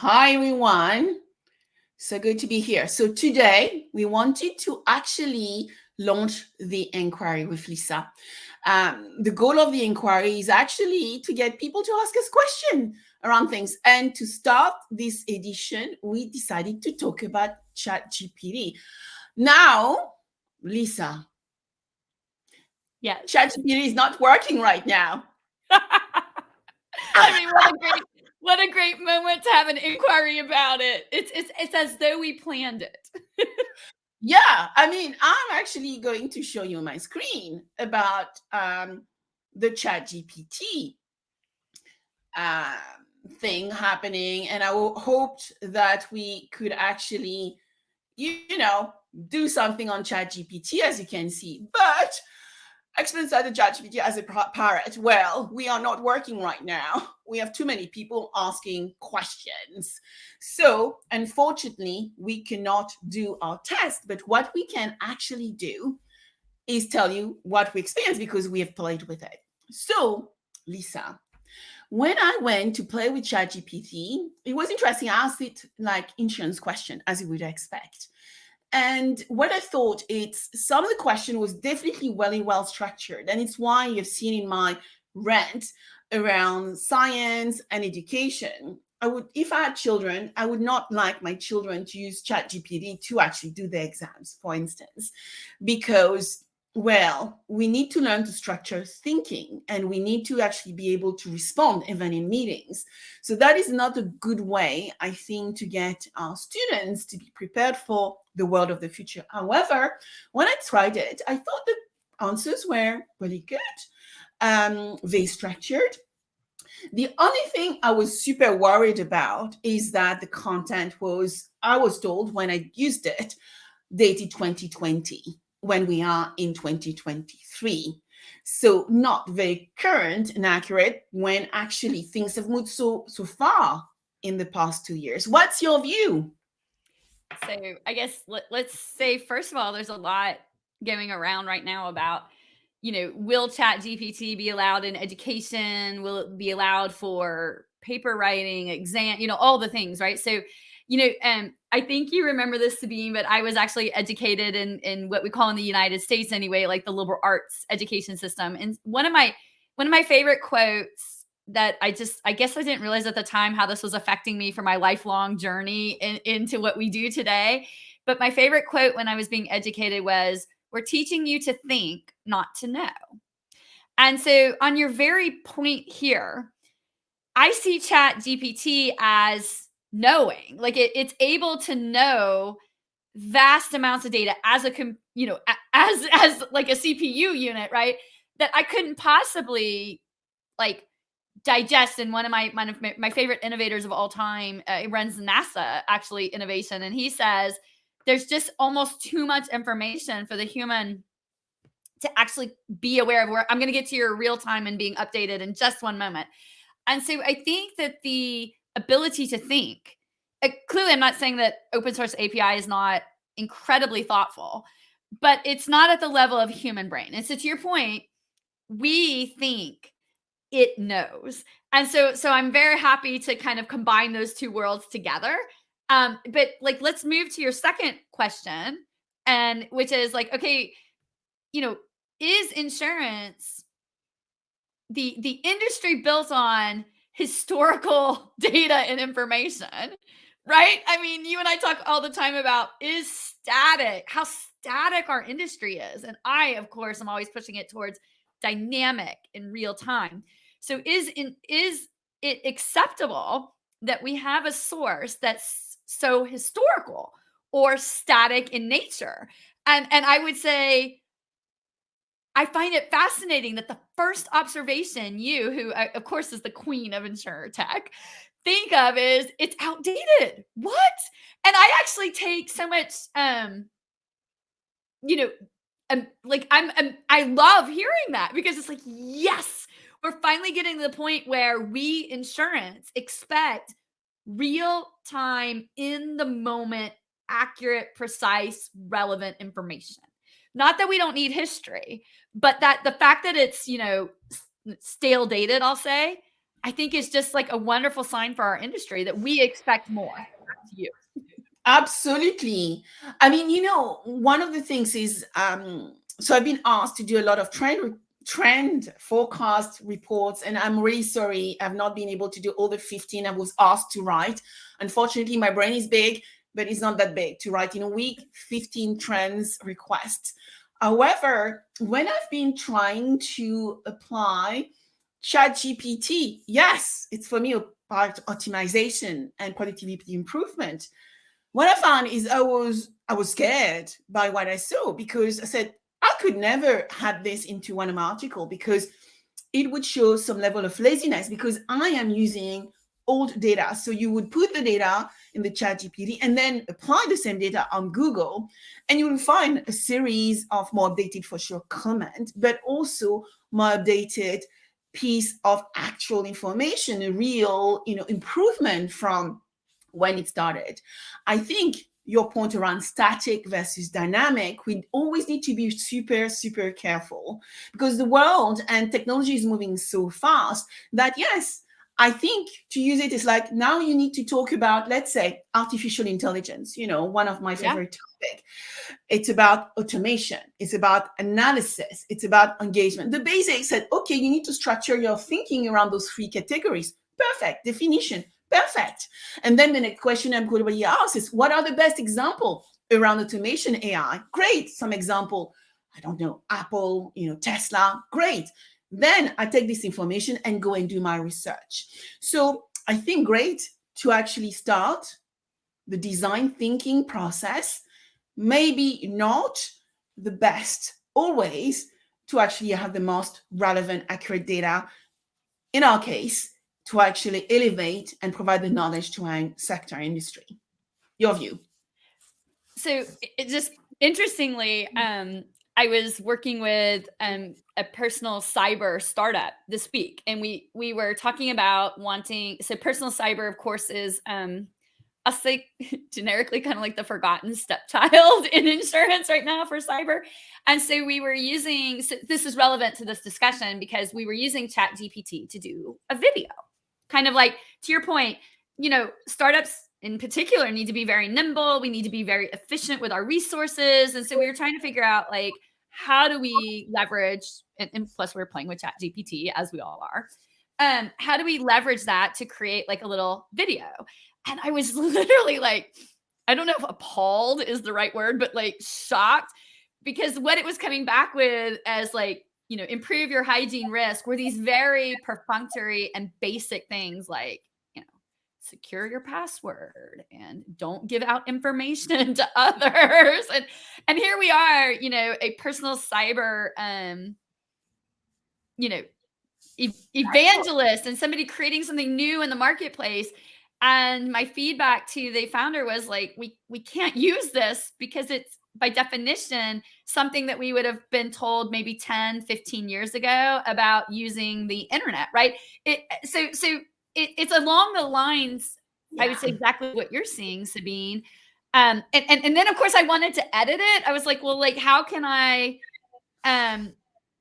Hi, everyone. So good to be here. So today we wanted to actually launch the Enquiry with Lisa. The goal of the Enquiry is actually to get people to ask us questions around things. And to start this edition, we decided to talk about ChatGPT. Now, Lisa, Yes. ChatGPT is not working right now. I mean, what a great moment to have an inquiry about it. It's as though we planned it. Yeah, I mean, I'm actually going to show you my screen about the ChatGPT thing happening, and I hoped that we could actually, do something on ChatGPT, as you can see. But explain that the ChatGPT as a parrot. Well, we are not working right now. We have too many people asking questions. So, unfortunately, we cannot do our test. But what we can actually do is tell you what we experienced because we have played with it. So, Lisa, when I went to play with ChatGPT, it was interesting. I asked it like insurance question, as you would expect. And what I thought, it's some of the question was definitely well structured. And it's why you've seen in my rant around science and education. If I had children, I would not like my children to use ChatGPT to actually do their exams, for instance, because we need to learn to structure thinking and we need to actually be able to respond even in meetings. So that is not a good way, I think, to get our students to be prepared for the world of the future. However, when I tried it, I thought the answers were really good, very structured. The only thing I was super worried about is that the content I was told when I used it, dated 2020 when we are in 2023. So not very current and accurate when actually things have moved so far in the past 2 years. What's your view? So I guess let's say, first of all, there's a lot going around right now about, will ChatGPT be allowed in education? Will it be allowed for paper writing, exam, all the things, right? So, I think you remember this, Sabine, but I was actually educated in what we call in the United States anyway, like the liberal arts education system. And one of my favorite quotes that I guess I didn't realize at the time how this was affecting me for my lifelong journey into what we do today. But my favorite quote when I was being educated was, "We're teaching you to think, not to know." And so on your very point here, I see Chat GPT as knowing, like it's able to know vast amounts of data as as like a CPU unit, right? That I couldn't possibly like digest. And one of my favorite innovators of all time, he runs NASA actually innovation, and he says there's just almost too much information for the human to actually be aware of. Where I'm going to get to your real time and being updated in just one moment. And so I think that the ability to think, clearly I'm not saying that open source API is not incredibly thoughtful, but it's not at the level of human brain. And so to your point, we think, it knows. And so I'm very happy to kind of combine those two worlds together. But like, let's move to your second question, and which is like, okay, is insurance the industry built on historical data and information, right? I mean, you and I talk all the time about how static our industry is. And I, of course, am always pushing it towards dynamic in real time. So is it acceptable that we have a source that's so historical or static in nature? And I would say, I find it fascinating that the first observation you, who of course is the queen of InsurTech, think of is it's outdated. What? And I actually take so much, I love hearing that, because it's like, yes, we're finally getting to the point where we insurance expect real time, in the moment, accurate, precise, relevant information. Not that we don't need history, but that the fact that it's, stale dated, I'll say, I think is just like a wonderful sign for our industry that we expect more. To you. Absolutely. I mean, one of the things is, so I've been asked to do a lot of trend forecast reports, and I'm really sorry I've not been able to do all the 15 I was asked to write. Unfortunately, my brain is big, but it's not that big to write in a week 15 trends requests. However, when I've been trying to apply ChatGPT, yes, it's for me about optimization and productivity improvement. What I found is I was scared by what I saw, because I said I could never add this into one article, because it would show some level of laziness, because I am using old data. So you would put the data in the ChatGPT and then apply the same data on Google, and you will find a series of more updated, for sure, comment, but also more updated piece of actual information, a real improvement from when it started. I think your point around static versus dynamic, we always need to be super, super careful, because the world and technology is moving so fast that, yes, I think to use it is like, now you need to talk about, let's say, artificial intelligence, one of my favorite topics. It's about automation. It's about analysis. It's about engagement. The basics said, okay, you need to structure your thinking around those three categories. Perfect. Definition. Perfect. And then the next question everybody asks is, what are the best examples around automation AI? Great. Some example, I don't know, Apple, Tesla. Great. Then I take this information and go and do my research. So I think great to actually start the design thinking process. Maybe not the best always to actually have the most relevant, accurate data, in our case, to actually elevate and provide the knowledge to our sector industry. Your view? So it just interestingly, I was working with a personal cyber startup this week, and we were talking about wanting. So personal cyber, of course, is I'll say generically kind of like the forgotten stepchild in insurance right now for cyber. And so we were using, so this is relevant to this discussion because we were using ChatGPT to do a video. Kind of like, to your point, startups in particular need to be very nimble. We need to be very efficient with our resources. And so we were trying to figure out, like, how do we leverage, and plus we're playing with ChatGPT, as we all are. How do we leverage that to create like a little video? And I was literally like, I don't know if appalled is the right word, but like shocked, because what it was coming back with as like, improve your hygiene risk were these very perfunctory and basic things like, secure your password and don't give out information to others. And here we are, a personal cyber, evangelist and somebody creating something new in the marketplace. And my feedback to the founder was like, we can't use this because it's by definition something that we would have been told maybe 10, 15 years ago about using the internet, right? It's along the lines, I would say, exactly what you're seeing, Sabine. And then of course I wanted to edit it. I was like, well, like, how can I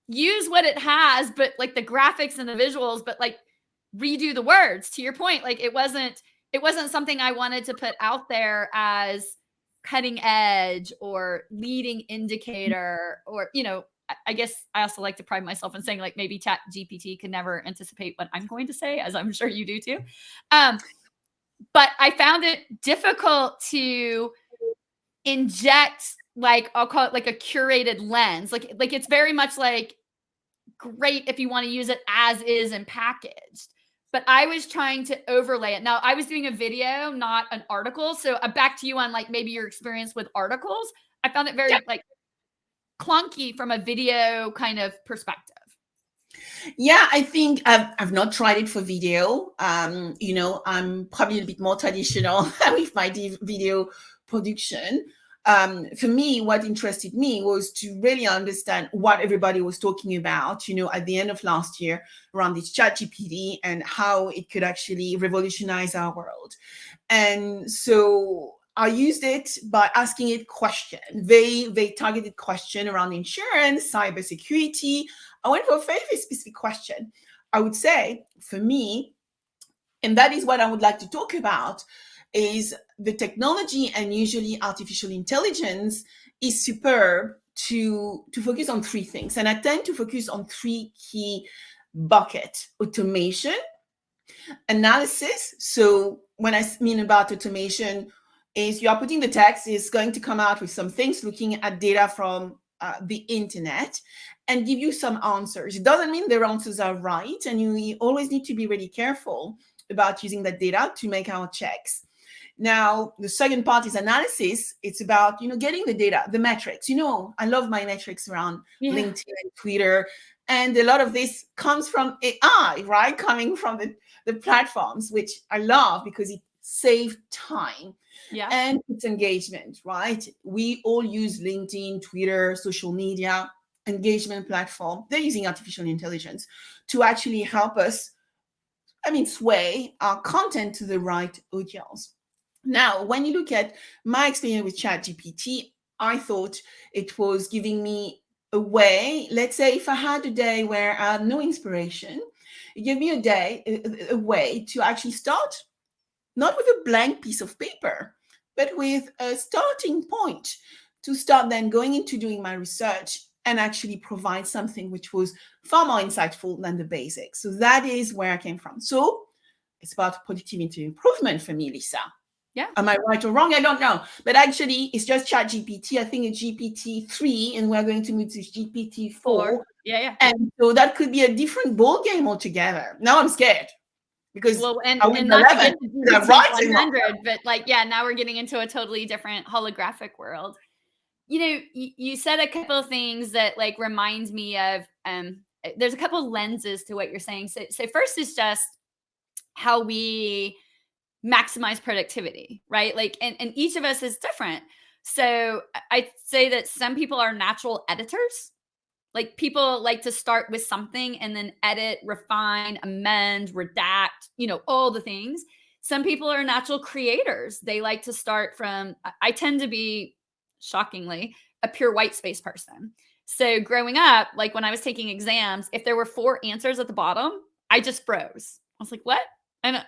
use what it has, but like the graphics and the visuals, but like redo the words? To your point, like it wasn't something I wanted to put out there as cutting edge or leading indicator, or I guess I also like to pride myself in saying, like, maybe ChatGPT can never anticipate what I'm going to say, as I'm sure you do too. But I found it difficult to inject, like, I'll call it like a curated lens. Like it's very much like great if you want to use it as is and packaged. But I was trying to overlay it. Now, I was doing a video, not an article. So back to you on like maybe your experience with articles. I found it very like clunky from a video kind of perspective. Yeah, I think I've not tried it for video. I'm probably a bit more traditional with my video production. For me, what interested me was to really understand what everybody was talking about, at the end of last year around this ChatGPT and how it could actually revolutionize our world. And so I used it by asking it question, very targeted question around insurance, cybersecurity. I went for a very, very specific question. I would say, for me, And that is what I would like to talk about, is the technology, and usually artificial intelligence is superb to focus on three things. And I tend to focus on three key buckets: automation, analysis. So when I mean about automation, is you are putting the text, is going to come out with some things, looking at data from the internet and give you some answers. It doesn't mean their answers are right, and you always need to be really careful about using that data to make our checks. Now, the second part is analysis. It's about, getting the data, the metrics. I love my metrics around LinkedIn and Twitter. And a lot of this comes from AI, right? Coming from the platforms, which I love because it saves time. Yeah. And it's engagement, right? We all use LinkedIn, Twitter, social media, engagement platform. They're using artificial intelligence to actually help us, sway our content to the right audience. Now, when you look at my experience with ChatGPT, I thought it was giving me a way. Let's say if I had a day where I had no inspiration, it gave me a way to actually start, not with a blank piece of paper, but with a starting point to start then going into doing my research and actually provide something which was far more insightful than the basics. So that is where I came from. So it's about productivity improvement for me, Lisa. Yeah. Am I right or wrong? I don't know. But actually, it's just ChatGPT. I think it's GPT-3, and we're going to move to GPT-4. Yeah. And so that could be a different ball game altogether. Now I'm scared. Because and not 11, to get to right 100, but now we're getting into a totally different holographic world. You said a couple of things that reminds me of, there's a couple of lenses to what you're saying. So first is just how we maximize productivity, right? And each of us is different. So I'd say that some people are natural editors. People like to start with something and then edit, refine, amend, redact, all the things. Some people are natural creators. They like to start from, I tend to be, shockingly, a pure white space person. So growing up, when I was taking exams, if there were 4 answers at the bottom, I just froze. I was like, what? And,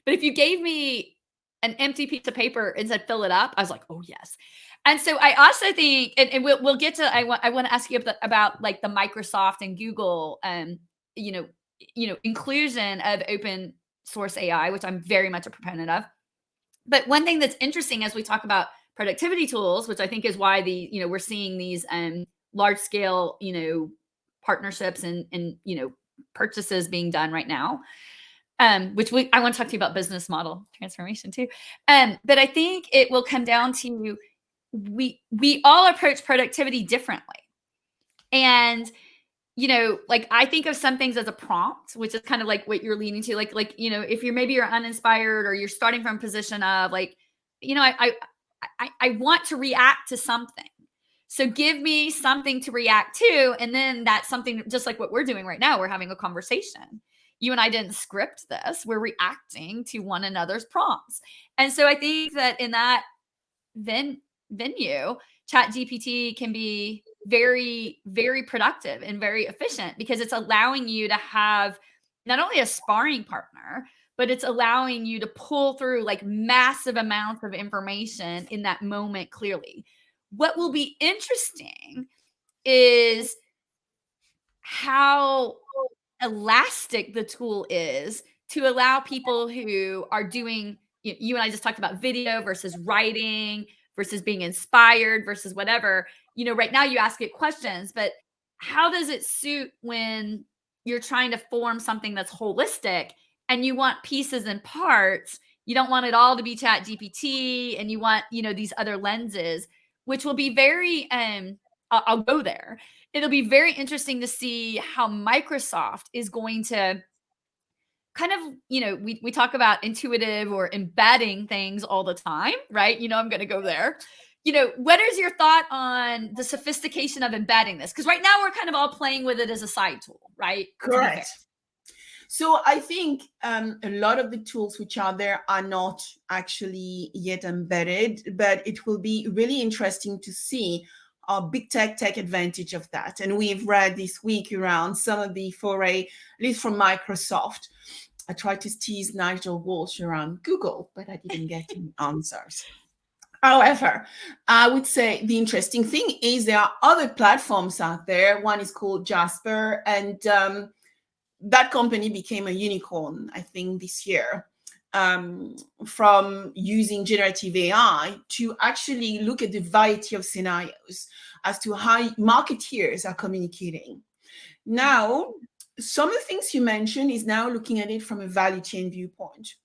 but if you gave me an empty piece of paper and said, fill it up, I was like, oh yes. And so I also think, and we'll get to, I want to ask you about the Microsoft and Google, inclusion of open source AI, which I'm very much a proponent of. But one thing that's interesting as we talk about productivity tools, which I think is why we're seeing these large scale, partnerships and purchases being done right now. Which I want to talk to you about business model transformation too. But I think it will come down to, we all approach productivity differently. And, I think of some things as a prompt, which is kind of like what you're leaning to, if you're uninspired or you're starting from a position of I want to react to something. So give me something to react to. And then that's something just like what we're doing right now. We're having a conversation. You and I didn't script this. We're reacting to one another's prompts. And so I think that in that venue, ChatGPT can be very, very productive and very efficient because it's allowing you to have not only a sparring partner, but it's allowing you to pull through massive amounts of information in that moment clearly. What will be interesting is how elastic the tool is to allow people who are doing, you and I just talked about video versus writing versus being inspired versus whatever. Right now you ask it questions, but how does it suit when you're trying to form something that's holistic and you want pieces and parts? You don't want it all to be ChatGPT, and you want, these other lenses, which will be very, I'll go there. It'll be very interesting to see how Microsoft is going to kind of, we talk about intuitive or embedding things all the time, right? I'm going to go there. What is your thought on the sophistication of embedding this? Because right now we're kind of all playing with it as a side tool, right? Correct. So I think a lot of the tools which are there are not actually yet embedded, but it will be really interesting to see our big tech take advantage of that. And we've read this week around some of the foray, at least from Microsoft, I tried to tease Nigel Walsh around Google, but I didn't get any answers. However, I would say the interesting thing is there are other platforms out there. One is called Jasper, and that company became a unicorn, I think, this year, from using generative AI to actually look at the variety of scenarios as to how marketeers are communicating. Now, some of the things you mentioned is now looking at it from a value chain viewpoint.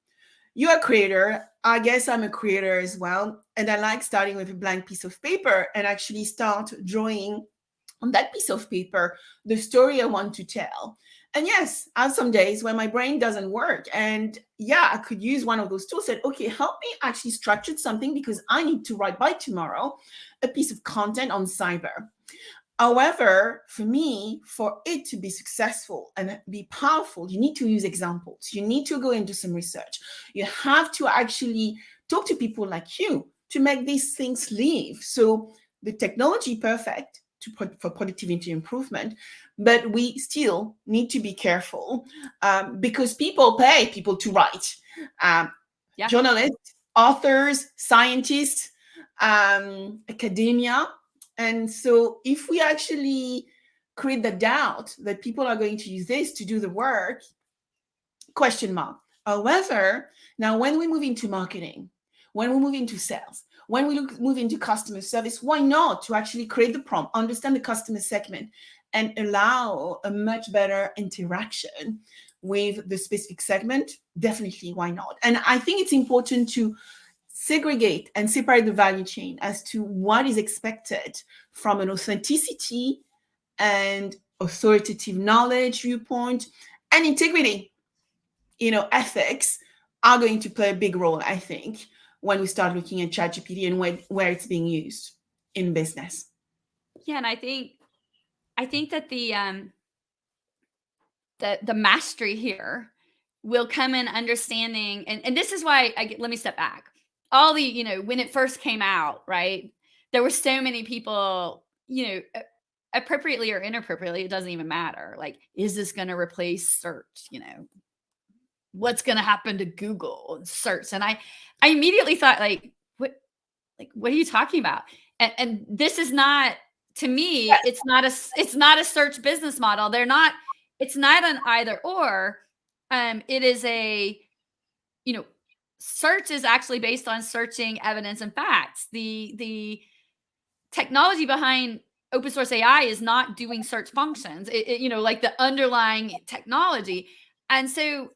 You're a creator. I guess I'm a creator as well. And I like starting with a blank piece of paper and actually start drawing on that piece of paper the story I want to tell. And yes, I have some days when my brain doesn't work. And yeah, I could use one of those tools that, okay, help me actually structure something because I need to write by tomorrow a piece of content on cyber. However, for me, for it to be successful and be powerful, you need to use examples. You need to go into some research. You have to actually talk to people like you to make these things live. So the technology perfect for productivity improvement, but we still need to be careful because people pay people to write. Journalists, authors, scientists, academia. And so if we actually create the doubt that people are going to use this to do the work, question mark. However, now when we move into marketing, when we move into sales, when we move into customer service, why not to actually create the prompt, understand the customer segment, and allow a much better interaction with the specific segment? Definitely, why not? And I think it's important to segregate and separate the value chain as to what is expected from an authenticity and authoritative knowledge viewpoint, and integrity. Ethics are going to play a big role, I think, when we start looking at ChatGPT and where it's being used in business. Yeah, and I think that the mastery here will come in understanding, and this is why let me step back. All the, when it first came out, right? There were so many people, appropriately or inappropriately, it doesn't even matter. Like, is this going to replace search? What's going to happen to Google and search? And I immediately thought, what are you talking about? And this is not, to me, Yes. it's not a search business model. It's not an either or. It is search is actually based on searching evidence and facts. The technology behind open source AI is not doing search functions. Like the underlying technology. And so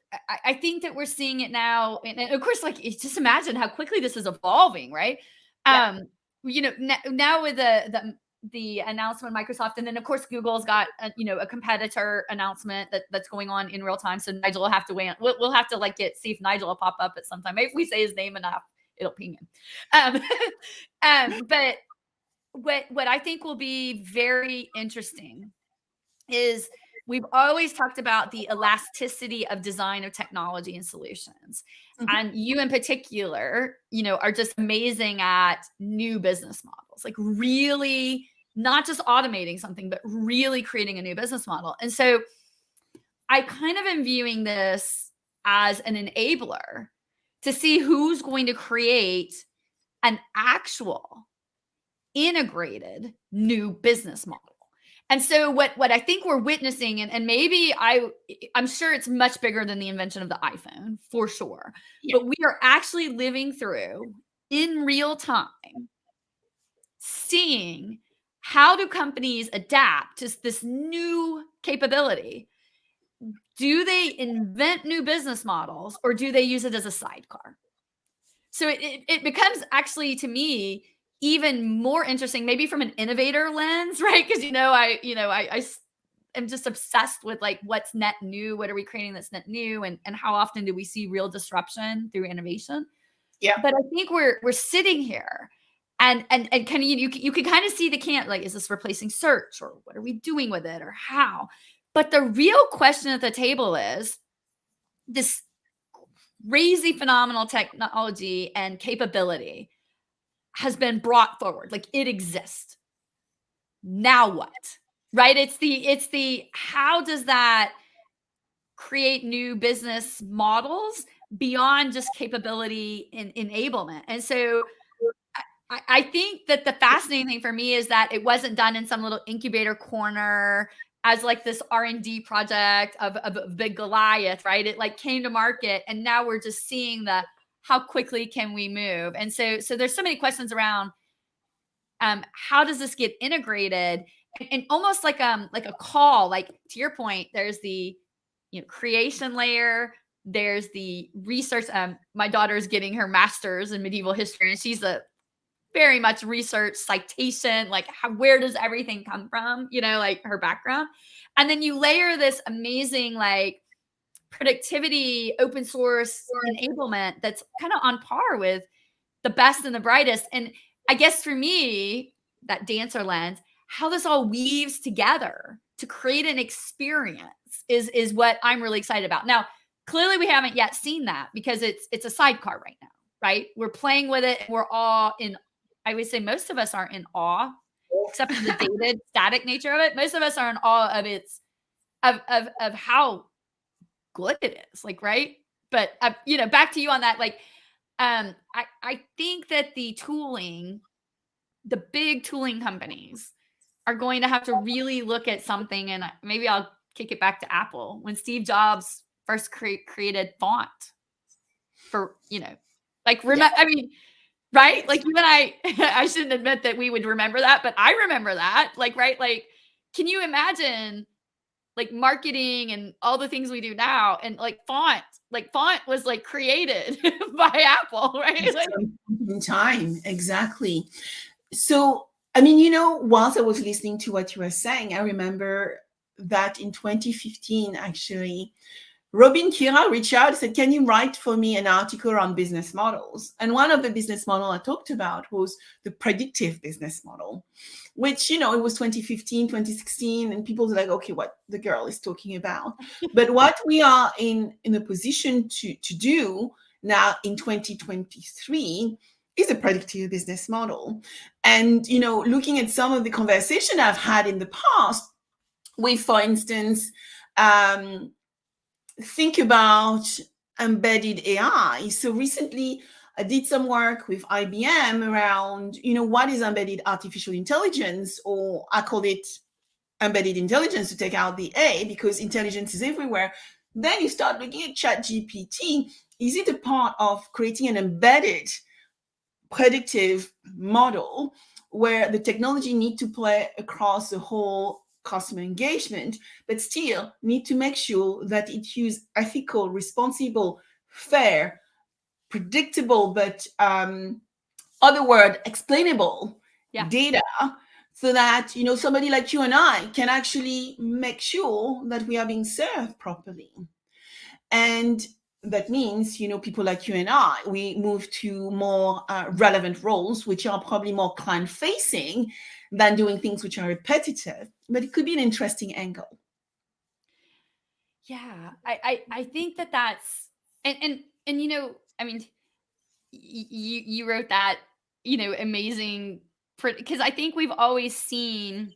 I think that we're seeing it now. And of course, just imagine how quickly this is evolving, right? Yeah. Now with the announcement of Microsoft, and then of course Google's got a competitor announcement that's going on in real time. So Nigel will have to weigh in. We'll have to see if Nigel will pop up at some time. Maybe if we say his name enough, it'll ping him. But what I think will be very interesting is we've always talked about the elasticity of design of technology and solutions. Mm-hmm. And you in particular, are just amazing at new business models, like really not just automating something, but really creating a new business model. And so I kind of am viewing this as an enabler to see who's going to create an actual integrated new business model. And so what I think we're witnessing, and maybe I'm sure it's much bigger than the invention of the iPhone, for sure. Yeah. But we are actually living through, in real time, seeing how do companies adapt to this new capability. Do they invent new business models, or do they use it as a sidecar? So it becomes actually, to me, even more interesting, maybe from an innovator lens, right? Because I am just obsessed with what's net new, what are we creating that's net new, and how often do we see real disruption through innovation? Yeah. But I think we're sitting here, and can you can kind of see the camp, is this replacing search, or what are we doing with it, or how? But the real question at the table is this crazy phenomenal technology and capability has been brought forward. It exists. Now what? Right? It's the how does that create new business models beyond just capability and enablement. And so I think that the fascinating thing for me is that it wasn't done in some little incubator corner as like this R&D project of big Goliath, right? It like came to market, and now we're just seeing the how quickly can we move. And so there's so many questions around how does this get integrated, and almost like a call, like to your point, there's the creation layer, there's the research. My daughter's getting her master's in medieval history, and she's a very much research citation, like where does everything come from, like her background. And then you layer this amazing like productivity, open source enablement that's kind of on par with the best and the brightest. And I guess for me, that dancer lens, how this all weaves together to create an experience is what I'm really excited about. Now, clearly we haven't yet seen that because it's a sidecar right now, right? We're playing with it, and we're all in, I would say most of us are in awe, except for the dated static nature of it. Most of us are in awe of its of how good it is, like, right? But back to you on that, like, I think that the big tooling companies are going to have to really look at something, and maybe I'll kick it back to Apple. When Steve Jobs first created font for, like, I mean, right? Like, you and I shouldn't admit that we would remember that, but I remember that. Like, right? Like, can you imagine like marketing and all the things we do now, and like font was like created by Apple, right? Like, In time, exactly. So, I mean, whilst I was listening to what you were saying, I remember that in 2015, actually, Robin Kira reached out and said, "Can you write for me an article on business models?" And one of the business model I talked about was the predictive business model, which, it was 2015, 2016, and people were like, okay, what the girl is talking about. But what we are in a position to do now in 2023 is a predictive business model. And, looking at some of the conversation I've had in the past with, for instance, think about embedded AI. So recently I did some work with IBM around, what is embedded artificial intelligence, or I call it embedded intelligence to take out the A, because intelligence is everywhere. Then you start looking at ChatGPT. Is it a part of creating an embedded predictive model where the technology need to play across the whole customer engagement, but still need to make sure that it use ethical, responsible, fair, predictable, but other word, explainable data, so that somebody like you and I can actually make sure that we are being served properly. And that means, people like you and I, we move to more relevant roles, which are probably more client facing than doing things which are repetitive, but it could be an interesting angle. Yeah, I think that's, and I mean, you wrote that, amazing, because I think we've always seen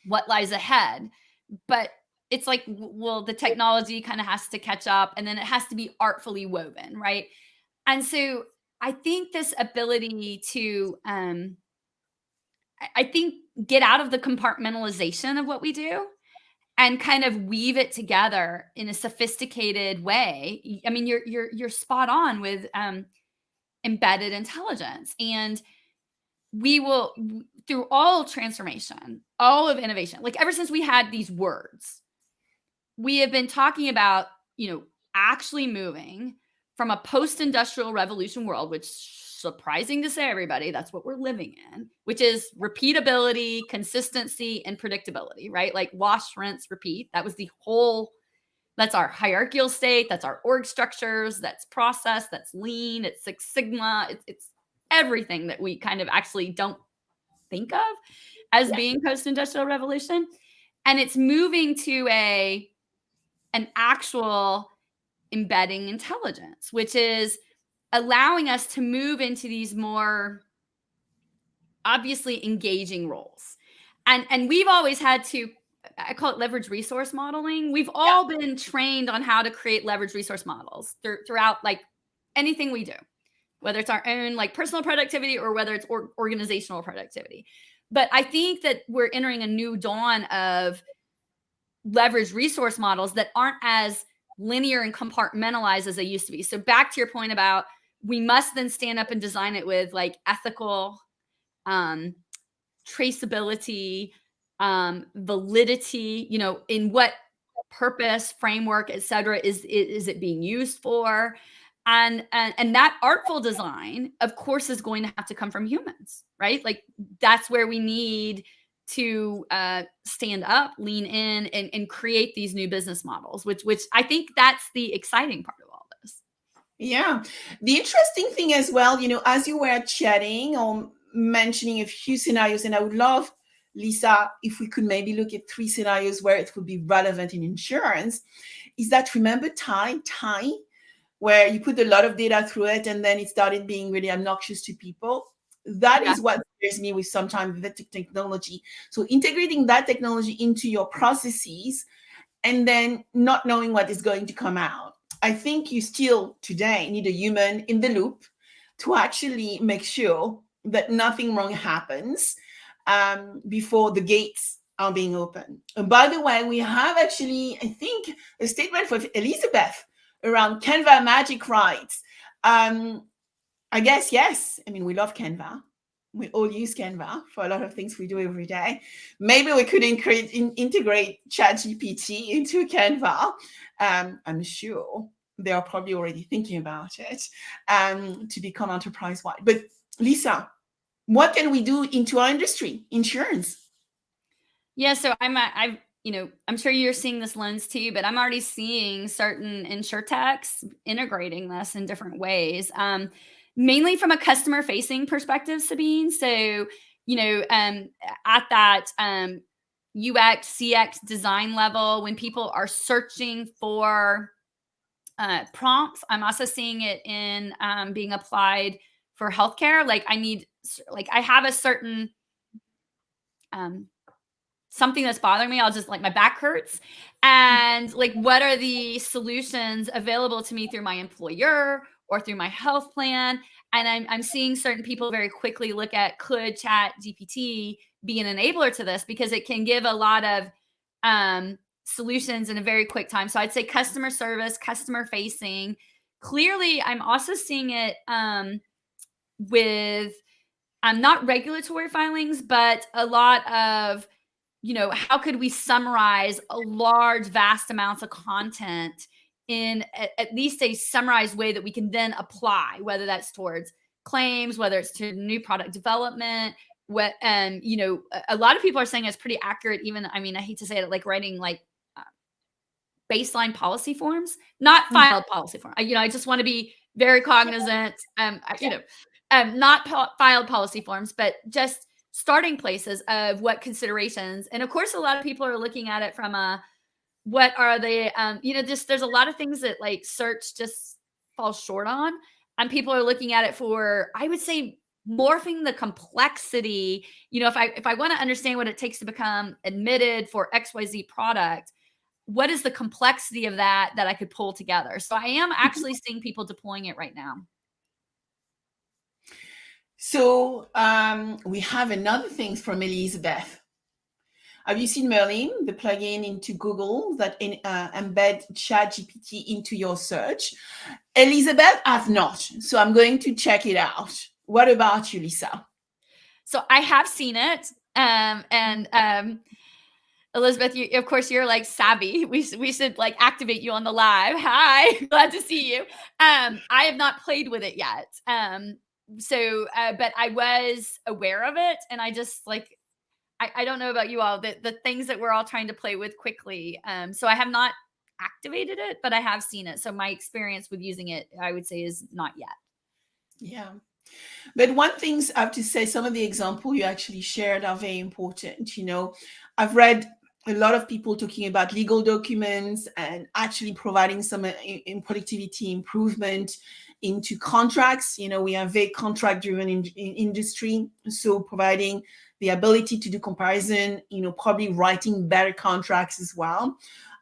what lies ahead, but it's like, well, the technology kind of has to catch up, and then it has to be artfully woven, right? And so I think this ability to, I think, get out of the compartmentalization of what we do and kind of weave it together in a sophisticated way. I mean, you're spot on with embedded intelligence, and we will, through all transformation, all of innovation, like ever since we had these words, we have been talking about, actually moving from a post-industrial revolution world, which, surprising to say, everybody, that's what we're living in, which is repeatability, consistency, and predictability, right? Like wash, rinse, repeat. That's our hierarchical state. That's our org structures. That's process. That's lean. It's Six Sigma. It's everything that we kind of actually don't think of as being post-industrial revolution. And it's moving to an actual embedding intelligence, which is allowing us to move into these more obviously engaging roles. And we've always had to I call it leverage resource modeling. We've all been trained on how to create leverage resource models throughout like anything we do, whether it's our own like personal productivity or whether it's organizational productivity. But I think that we're entering a new dawn of leverage resource models that aren't as linear and compartmentalized as they used to be. So back to your point about we must then stand up and design it with like ethical traceability, validity, in what purpose, framework, et cetera, is it being used for? And that artful design, of course, is going to have to come from humans, right? Like that's where we need to stand up, lean in, and create these new business models, which I think that's the exciting part of all this. Yeah. The interesting thing as well, as you were chatting or mentioning a few scenarios, and I would love, Lisa, if we could maybe look at 3 scenarios where it would be relevant in insurance, is that remember Tiny, where you put a lot of data through it and then it started being really obnoxious to people? That is what scares me with sometimes the technology. So integrating that technology into your processes and then not knowing what is going to come out. I think you still today need a human in the loop to actually make sure that nothing wrong happens before the gates are being opened. And by the way, we have actually, I think, a statement from Elizabeth around Canva magic rights. I guess, yes. I mean, we love Canva. We all use Canva for a lot of things we do every day. Maybe we could integrate ChatGPT into Canva. I'm sure they are probably already thinking about it to become enterprise-wide. But Lisa, what can we do into our industry, insurance? Yeah, so I'm sure you're seeing this lens too, but I'm already seeing certain insurtechs integrating this in different ways, mainly from a customer-facing perspective, Sabine. So, at that UX, CX design level, when people are searching for prompts, I'm also seeing it in being applied for healthcare. Like I have a certain something that's bothering me. I'll just like my back hurts. And like, what are the solutions available to me through my employer or through my health plan? And I'm seeing certain people very quickly look at, could ChatGPT be an enabler to this? Because it can give a lot of solutions in a very quick time. So I'd say customer service, customer facing. Clearly, I'm also seeing it with not regulatory filings, but a lot of how could we summarize a large, vast amounts of content in at least a summarized way that we can then apply, whether that's towards claims, whether it's to new product development. A lot of people are saying it's pretty accurate. Even, I mean, I hate to say it, like writing like baseline policy forms, not filed policy form. I just want to be very cognizant. Not filed policy forms, but just starting places of what considerations. And of course, a lot of people are looking at it from what are they, just there's a lot of things that like search just falls short on. And people are looking at it for, I would say, morphing the complexity. If I want to understand what it takes to become admitted for XYZ product, what is the complexity of that I could pull together? So I am actually seeing people deploying it right now. So we have another thing from Elizabeth. Have you seen Merlin, the plugin into Google that embed ChatGPT into your search? Elizabeth, I've not. So I'm going to check it out. What about you, Lisa? So I have seen it. Elizabeth, of course, you're like savvy. We should like activate you on the live. Hi, glad to see you. I have not played with it yet. But I was aware of it, and I just like, I don't know about you all, the things that we're all trying to play with quickly. So I have not activated it, but I have seen it. So my experience with using it, I would say, is not yet. Yeah. But one thing I have to say, some of the examples you actually shared are very important. I've read a lot of people talking about legal documents and actually providing some in productivity improvement into contracts. We are very contract driven in industry. So providing the ability to do comparison, probably writing better contracts as well.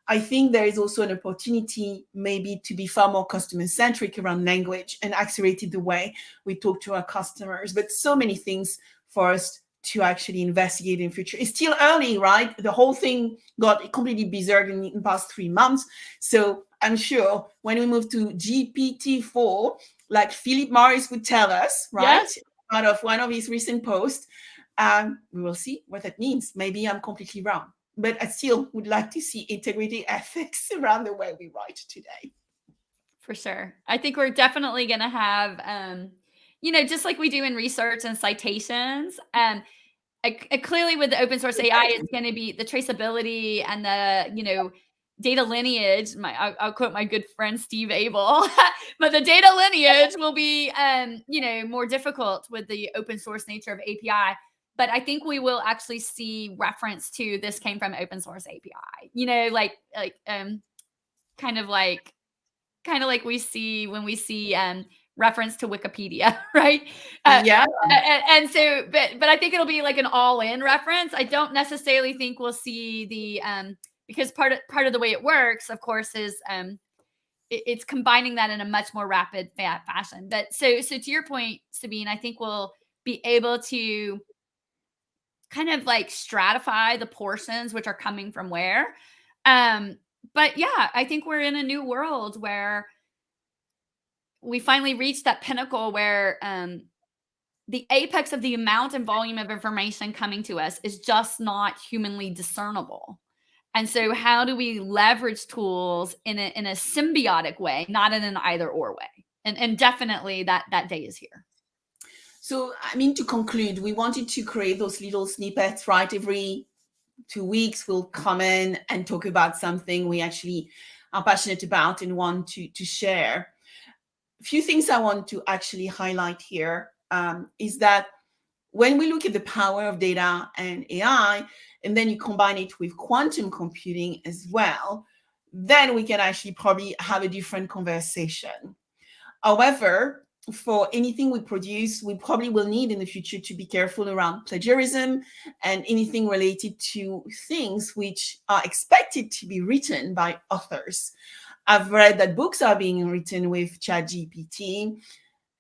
I think there is also an opportunity maybe to be far more customer centric around language and accelerated the way we talk to our customers. But so many things for us to actually investigate in the future. It's still early, right? The whole thing got completely bizarre in the past 3 months. So I'm sure when we move to GPT-4, like Philip Morris would tell us, right? Yes. Out of one of his recent posts, we will see what that means. Maybe I'm completely wrong, but I still would like to see integrity ethics around the way we write today. For sure. I think we're definitely going to have, just like we do in research and citations, clearly with the open source AI, it's going to be the traceability and the, data lineage. I'll quote my good friend Steve Abel, but the data lineage will be, more difficult with the open source nature of API. But I think we will actually see reference to this came from open source API, kind of like we see when we see reference to Wikipedia, right? Yeah. And so, but I think it'll be like an all-in reference. I don't necessarily think we'll see the because part of the way it works, of course, is it's combining that in a much more rapid fashion. But so to your point, Sabine, I think we'll be able to kind of like stratify the portions which are coming from where. But yeah, I think we're in a new world where we finally reached that pinnacle where the apex of the amount and volume of information coming to us is just not humanly discernible. And so how do we leverage tools in a symbiotic way, not in an either or way? And definitely that day is here. So, to conclude, we wanted to create those little snippets, right? Every 2 weeks, we'll come in and talk about something we actually are passionate about and want to share. A few things I want to actually highlight here is that when we look at the power of data and AI, and then you combine it with quantum computing as well, then we can actually probably have a different conversation. However, for anything we produce, we probably will need in the future to be careful around plagiarism and anything related to things which are expected to be written by authors. I've read that books are being written with ChatGPT.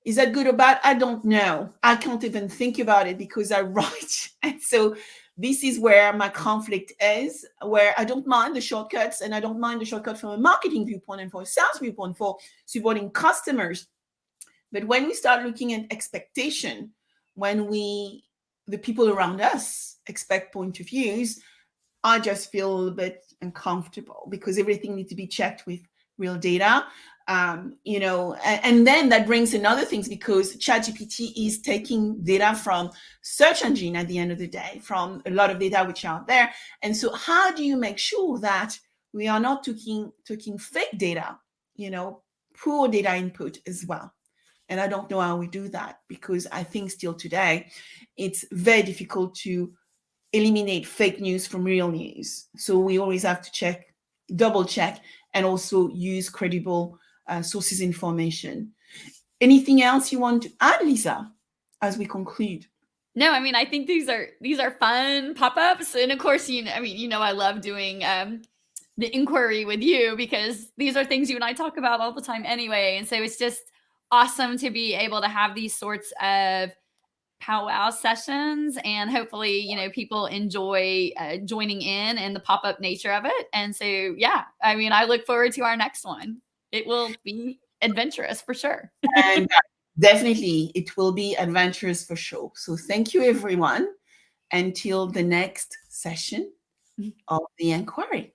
Is that good or bad? I don't know. I can't even think about it because I write. And so this is where my conflict is, where I don't mind the shortcuts, and I don't mind the shortcut from a marketing viewpoint and for a sales viewpoint for supporting customers. But when we start looking at expectation, when the people around us expect point of views, I just feel a little bit uncomfortable because everything needs to be checked with real data. And then that brings another things because ChatGPT is taking data from search engine at the end of the day, from a lot of data which are out there. And so how do you make sure that we are not taking fake data, poor data input as well? And I don't know how we do that because I think still today, it's very difficult to eliminate fake news from real news. So we always have to double check, and also use credible sources information. Anything else you want to add, Lisa, as we conclude? No, I think these are fun pop-ups. And of course, I love doing the inquiry with you because these are things you and I talk about all the time anyway. And so it's just awesome to be able to have these sorts of powwow sessions, and hopefully, people enjoy joining in the pop-up nature of it. And so, yeah, I look forward to our next one. It will be adventurous for sure. And definitely it will be adventurous for sure. So thank you, everyone. Until the next session of the Enquiry.